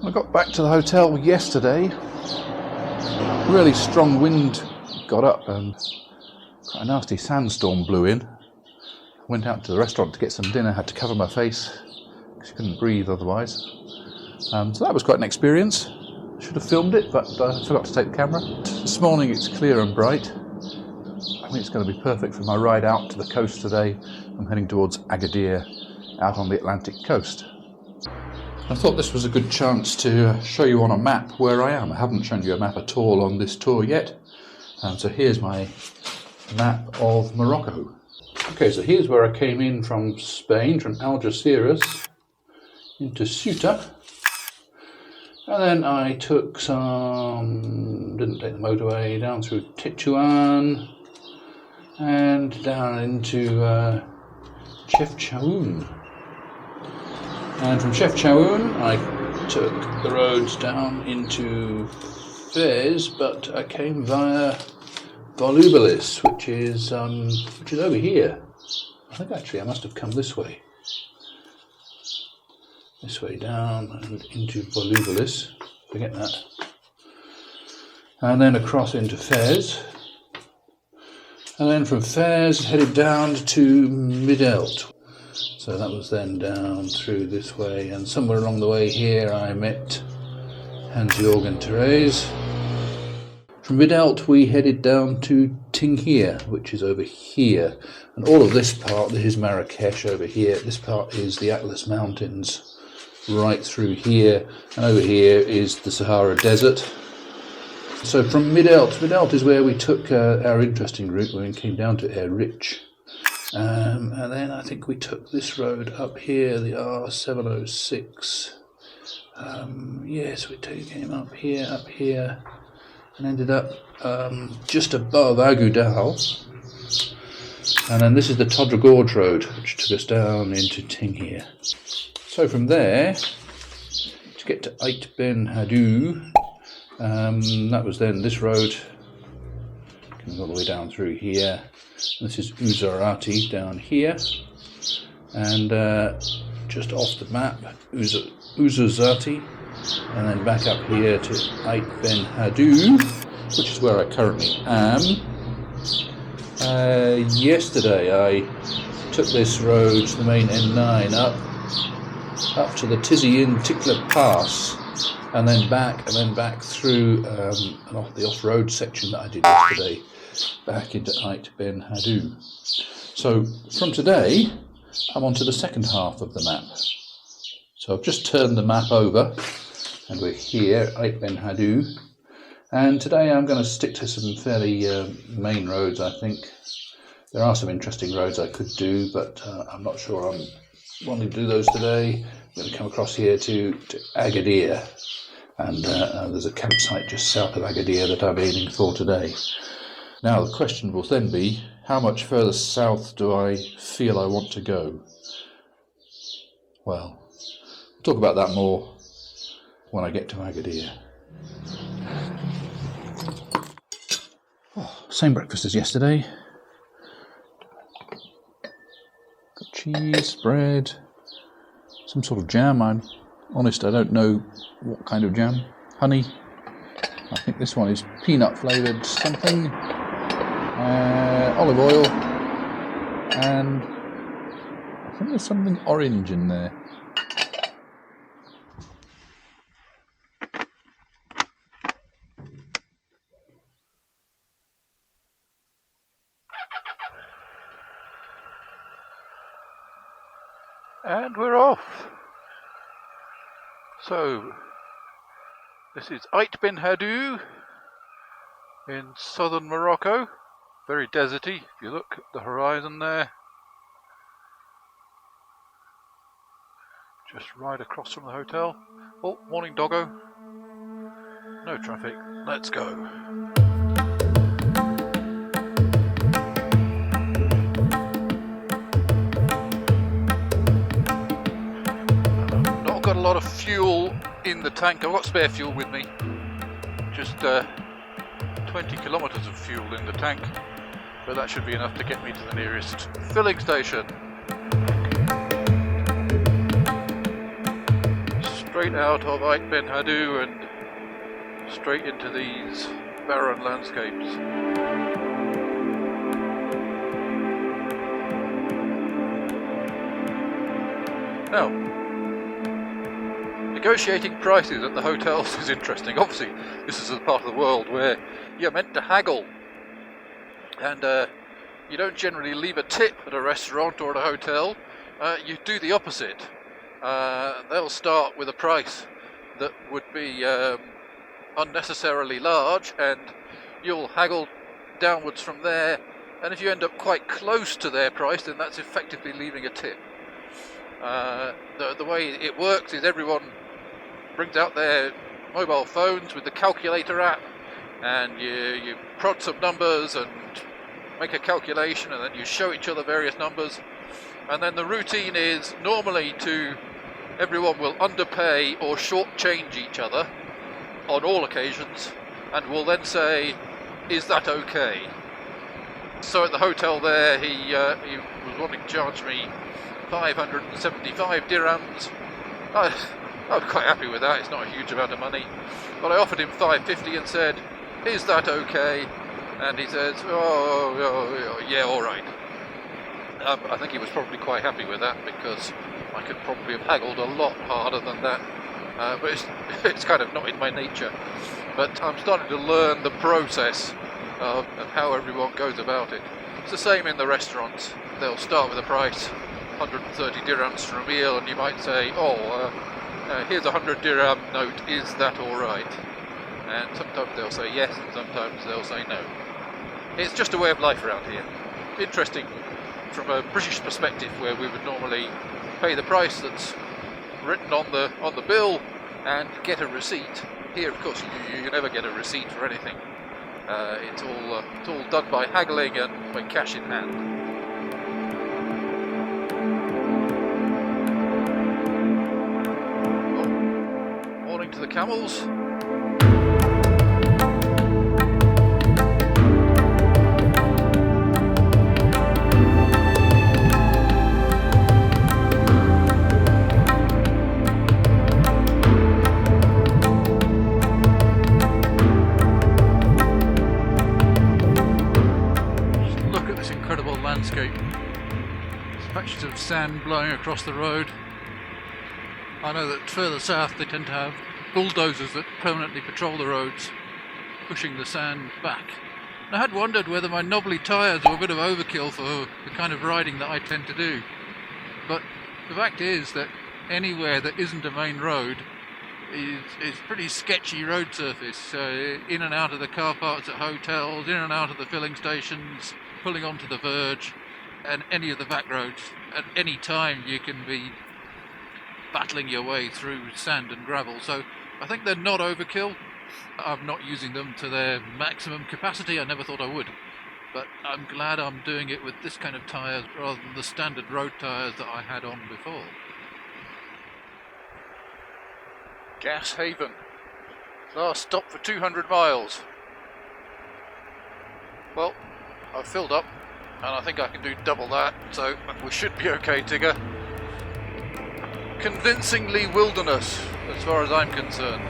I got back to the hotel yesterday. Really strong wind got up and quite a nasty sandstorm blew in. Went out to the restaurant to get some dinner, had to cover my face because you couldn't breathe otherwise. So that was quite an experience. Should have filmed it, but I forgot to take the camera. This morning it's clear and bright. I think it's going to be perfect for my ride out to the coast today. I'm heading towards Agadir, out on the Atlantic coast. I thought this was a good chance to show you on a map where I am. I haven't shown you a map at all on this tour yet. So here's my map of Morocco. Okay, so here's where I came in from Spain, from Algeciras into Ceuta. And then I took didn't take the motorway, down through Tetuan and down into Chefchaouen. And from Chefchaouen I took the roads down into Fez, but I came via Volubilis, which is over here. I think actually I must have come this way. This way down and into Volubilis, forget that. And then across into Fez. And then from Fez headed down to Midelt. So that was then down through this way, and somewhere along the way here I met Hans-Jörg and Therese. From Midelt we headed down to Tinghir, which is over here. And all of this part, this is Marrakesh over here, this part is the Atlas Mountains. Right through here, and over here is the Sahara Desert. So from Midelt is where we took our interesting route when we came down to Erich. And then I think we took this road up here, the R706. Yes, we came up here, and ended up just above Agudal. And then this is the Todra Gorge Road, which took us down into Tinghir. So from there, to get to Ait Ben Haddou, that was then this road, coming all the way down through here. And this is Uzarati down here, and just off the map, Uzazati, and then back up here to Ait Ben Haddou, which is where I currently am. Yesterday I took this road, the main N9, up to the Tizian Tikla Pass, and then back through the off-road section that I did yesterday, back into Ait Ben Haddou. So from today, I'm on to the second half of the map. So I've just turned the map over, and we're here, Ait Ben Haddou. And today I'm going to stick to some fairly main roads, I think. There are some interesting roads I could do, but I'm not sure I'm wanting to do those today. I'm going to come across here to Agadir, and there's a campsite just south of Agadir that I'm aiming for today. Now the question will then be, how much further south do I feel I want to go? Well, we'll talk about that more when I get to Agadir. Same breakfast as yesterday. Got cheese, bread, some sort of jam. I'm honest, I don't know what kind of jam. Honey. I think this one is peanut flavoured something. Olive oil. And I think there's something orange in there. And we're off. So, this is Ait Ben Haddou in southern Morocco. Very deserty, if you look at the horizon there. Just right across from the hotel. Oh, morning doggo. No traffic, let's go. Got a lot of fuel in the tank. I've got spare fuel with me, just 20 kilometers of fuel in the tank, so that should be enough to get me to the nearest filling station. straight out of Ait Ben Haddou and straight into these barren landscapes. Now, negotiating prices at the hotels is interesting. Obviously, this is a part of the world where you're meant to haggle, and you don't generally leave a tip at a restaurant or at a hotel. You do the opposite. They'll start with a price that would be unnecessarily large, and you'll haggle downwards from there, and if you end up quite close to their price, then that's effectively leaving a tip. The way it works is everyone brings out their mobile phones with the calculator app, and you prod some numbers and make a calculation, and then you show each other various numbers, and then the routine is normally to everyone will underpay or shortchange each other on all occasions, and will then say, is that okay? So at the hotel there, he was wanting to charge me 575 dirhams. I was quite happy with that. It's not a huge amount of money, but I offered him 550 and said, is that okay? And he says, oh yeah, all right. I think he was probably quite happy with that, because I could probably have haggled a lot harder than that, but it's kind of not in my nature. But I'm starting to learn the process of how everyone goes about it. It's the same in the restaurants. They'll start with a price, 130 dirhams for a meal, and you might say, here's a 100 dirham note, is that alright? And sometimes they'll say yes, and sometimes they'll say no. It's just a way of life around here. Interesting from a British perspective, where we would normally pay the price that's written on the bill and get a receipt. Here, of course, you never get a receipt for anything. It's all done by haggling and by cash in hand. Morning to the camels. Landscape. Patches of sand blowing across the road. I know that further south they tend to have bulldozers that permanently patrol the roads, pushing the sand back. And I had wondered whether my knobbly tyres were a bit of overkill for the kind of riding that I tend to do. But the fact is that anywhere that isn't a main road is pretty sketchy road surface. In and out of the car parks at hotels, in and out of the filling stations, pulling onto the verge, and any of the back roads. At any time you can be battling your way through sand and gravel, so I think they're not overkill. I'm not using them to their maximum capacity. I never thought I would, but I'm glad I'm doing it with this kind of tyres rather than the standard road tyres that I had on before. Gas Haven, last stop for 200 miles. Well, I've filled up, and I think I can do double that, so we should be okay, Tigger. Convincingly wilderness, as far as I'm concerned.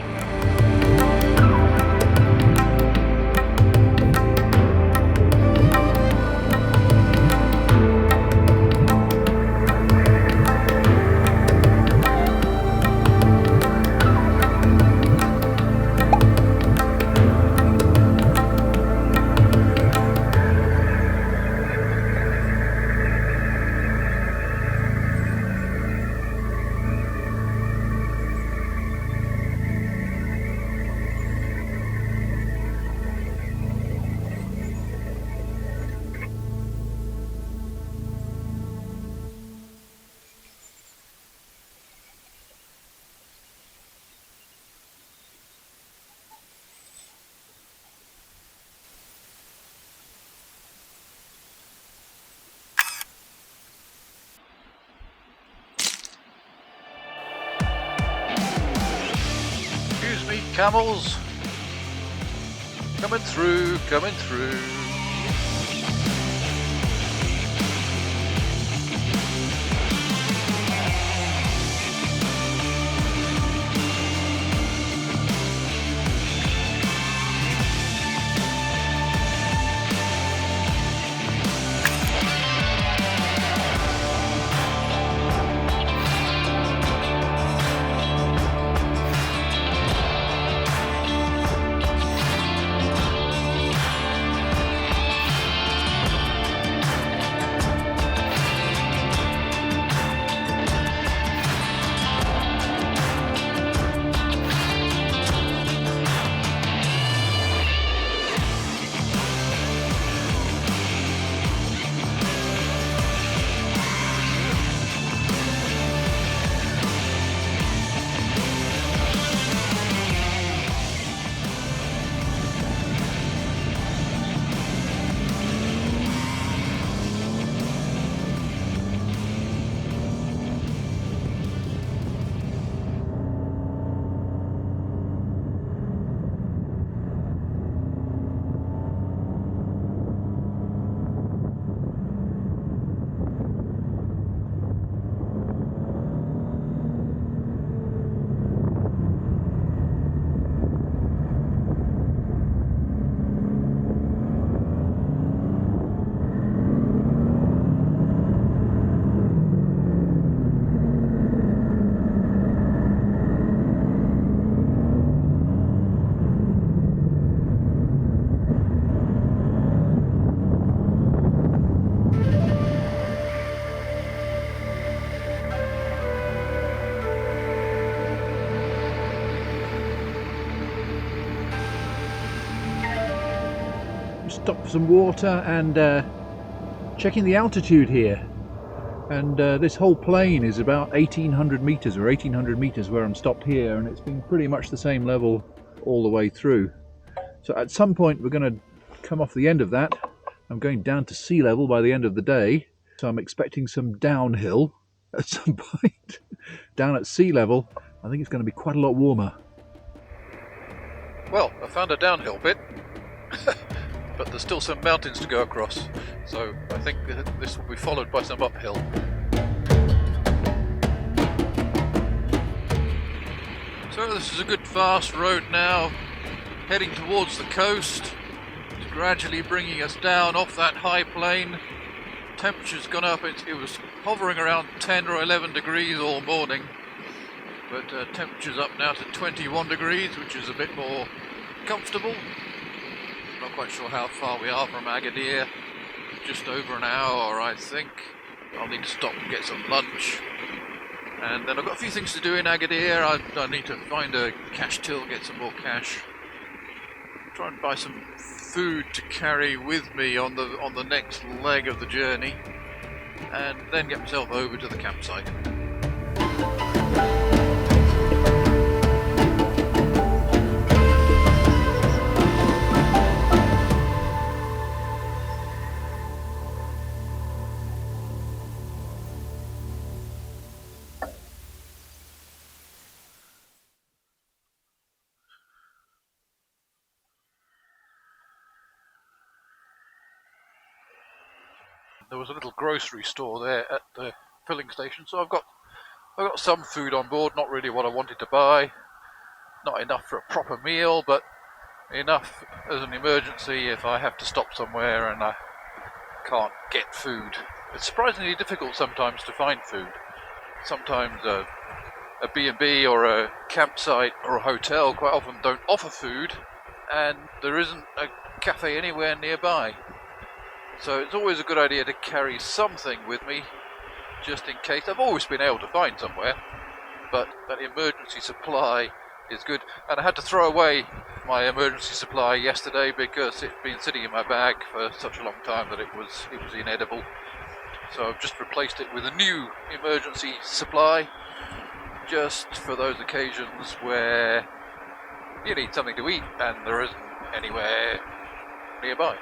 Camels, coming through. stop for some water and checking the altitude here. And this whole plain is about 1800 meters or 1800 meters where I'm stopped here, and it's been pretty much the same level all the way through. So at some point we're going to come off the end of that. I'm going down to sea level by the end of the day, so I'm expecting some downhill at some point. Down at sea level, I think it's going to be quite a lot warmer. Well, I found a downhill bit, but there's still some mountains to go across, so I think this will be followed by some uphill. So this is a good fast road now, heading towards the coast. It's gradually bringing us down off that high plain. Temperature's gone up, it was hovering around 10 or 11 degrees all morning. But temperature's up now to 21 degrees, which is a bit more comfortable. Not quite sure how far we are from Agadir. Just over an hour, I think. I'll need to stop and get some lunch. And then I've got a few things to do in Agadir. I need to find a cash till, get some more cash. Try and buy some food to carry with me on the next leg of the journey. And then get myself over to the campsite. There was a little grocery store there at the filling station, so I've got some food on board. Not really what I wanted to buy, not enough for a proper meal, but enough as an emergency if I have to stop somewhere and I can't get food. It's surprisingly difficult sometimes to find food. Sometimes a B&B or a campsite or a hotel quite often don't offer food, and there isn't a cafe anywhere nearby. So it's always a good idea to carry something with me, just in case. I've always been able to find somewhere, but that emergency supply is good. And I had to throw away my emergency supply yesterday because it'd been sitting in my bag for such a long time that it was inedible. So I've just replaced it with a new emergency supply, just for those occasions where you need something to eat and there isn't anywhere nearby.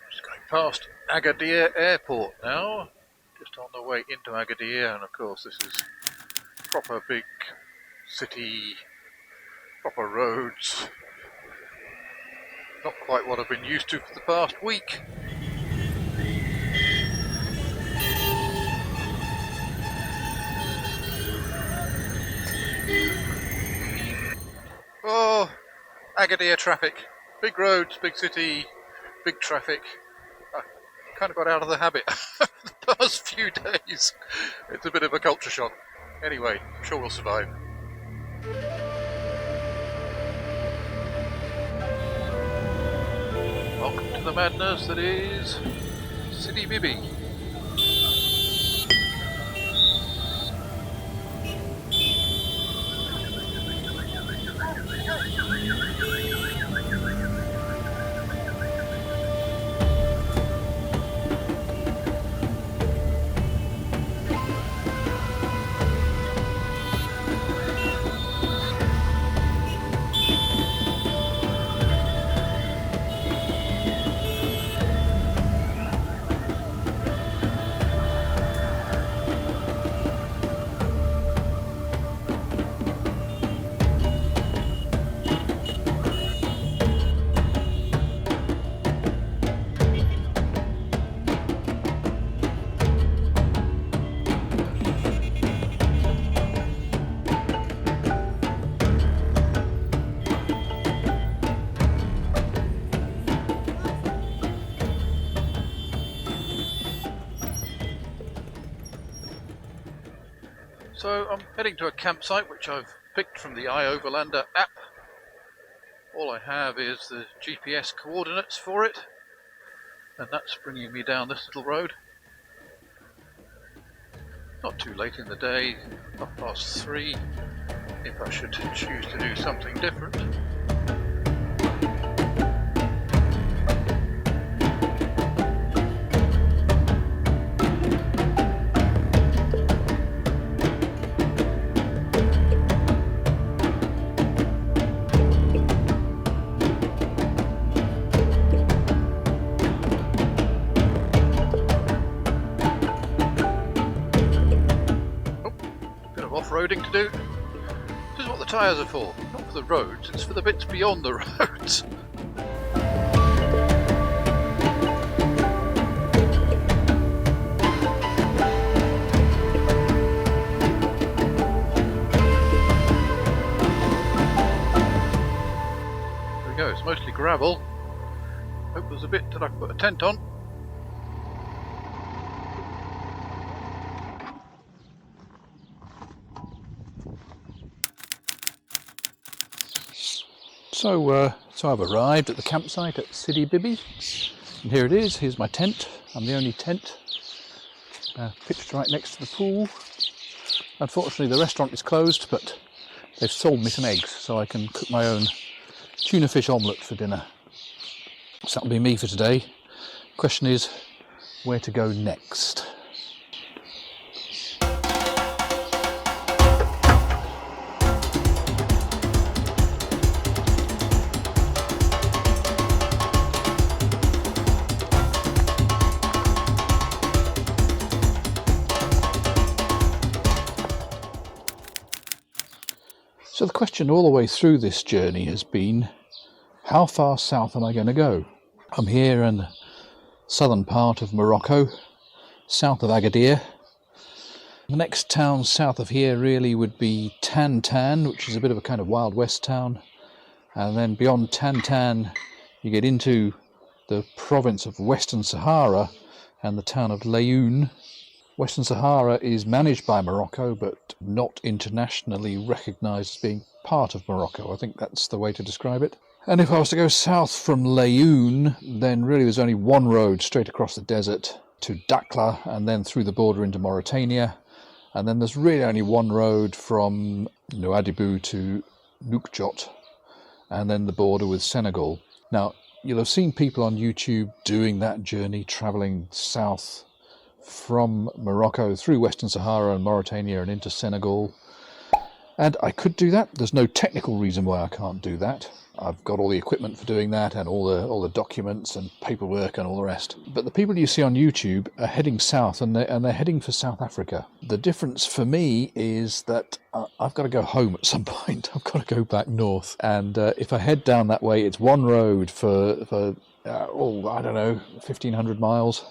Just going past Agadir Airport now, just on the way into Agadir, and of course this is proper big city, proper roads. Not quite what I've been used to for the past week. Oh, Agadir traffic. Big roads, big city, big traffic. I kind of got out of the habit the past few days. It's a bit of a culture shock. Anyway, I'm sure we'll survive. Welcome to the madness that is Sidi Bibi. So I'm heading to a campsite which I've picked from the iOverlander app. All I have is the GPS coordinates for it, and that's bringing me down this little road. Not too late in the day, 3:30, if I should choose to do something different. off-roading to do. This is what the tyres are for, not for the roads, it's for the bits beyond the roads. There we go, it's mostly gravel. Hope there's a bit that I can put a tent on. So I've arrived at the campsite at Sidi Bibi, and here it is. Here's my tent. I'm the only tent pitched right next to the pool. Unfortunately, the restaurant is closed, but they've sold me some eggs, so I can cook my own tuna fish omelette for dinner. So that'll be me for today. Question is, where to go next? So the question all the way through this journey has been, how far south am I going to go? I'm here in the southern part of Morocco, south of Agadir. The next town south of here really would be Tan, which is a bit of a kind of Wild West town. And then beyond Tan, you get into the province of Western Sahara and the town of Layoun. Western Sahara is managed by Morocco, but not internationally recognised as being part of Morocco. I think that's the way to describe it. And if I was to go south from Layoun, then really there's only one road straight across the desert to Dakhla, and then through the border into Mauritania. And then there's really only one road from Nouadhibou to Nouakchott, and then the border with Senegal. Now, you'll have seen people on YouTube doing that journey, travelling south from Morocco through Western Sahara and Mauritania and into Senegal. And I could do that. There's no technical reason why I can't do that. I've got all the equipment for doing that and all the documents and paperwork and all the rest. But the people you see on YouTube are heading south, and they're heading for South Africa. The difference for me is that I've got to go home at some point. I've got to go back north. And if I head down that way, it's one road for I don't know, 1,500 miles.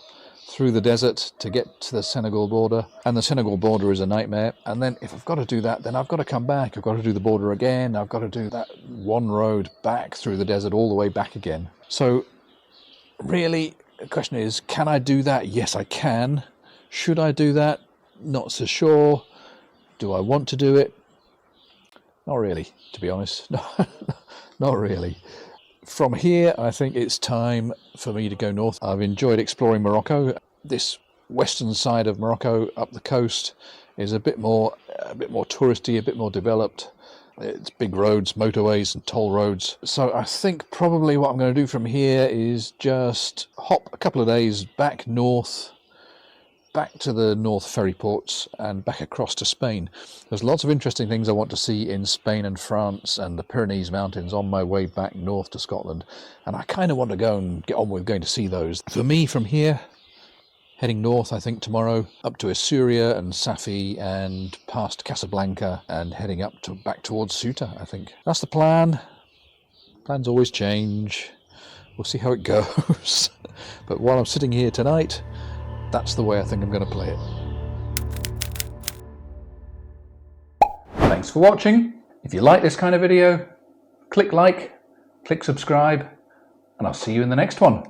Through the desert to get to the Senegal border, and the Senegal border is a nightmare. And then if I've got to do that, then I've got to come back. I've got to do the border again. I've got to do that one road back through the desert all the way back again. So really the question is, can I do that? Yes, I can. Should I do that? Not so sure. Do I want to do it? Not really, to be honest. Not really. From here, I think it's time for me to go north. I've enjoyed exploring Morocco. This western side of Morocco up the coast is a bit more touristy, a bit more developed. It's big roads, motorways and toll roads. So I think probably what I'm going to do from here is just hop a couple of days back north, back to the North ferry ports and back across to Spain. There's lots of interesting things I want to see in Spain and France and the Pyrenees Mountains on my way back north to Scotland, and I kind of want to go and get on with going to see those. For me, from here, heading north, I think tomorrow, up to Isuria and Safi and past Casablanca and heading up to back towards Ceuta, I think. That's the plan. Plans always change. We'll see how it goes. But while I'm sitting here tonight, that's the way I think I'm going to play it. Thanks for watching. If you like this kind of video, click like, click subscribe, and I'll see you in the next one.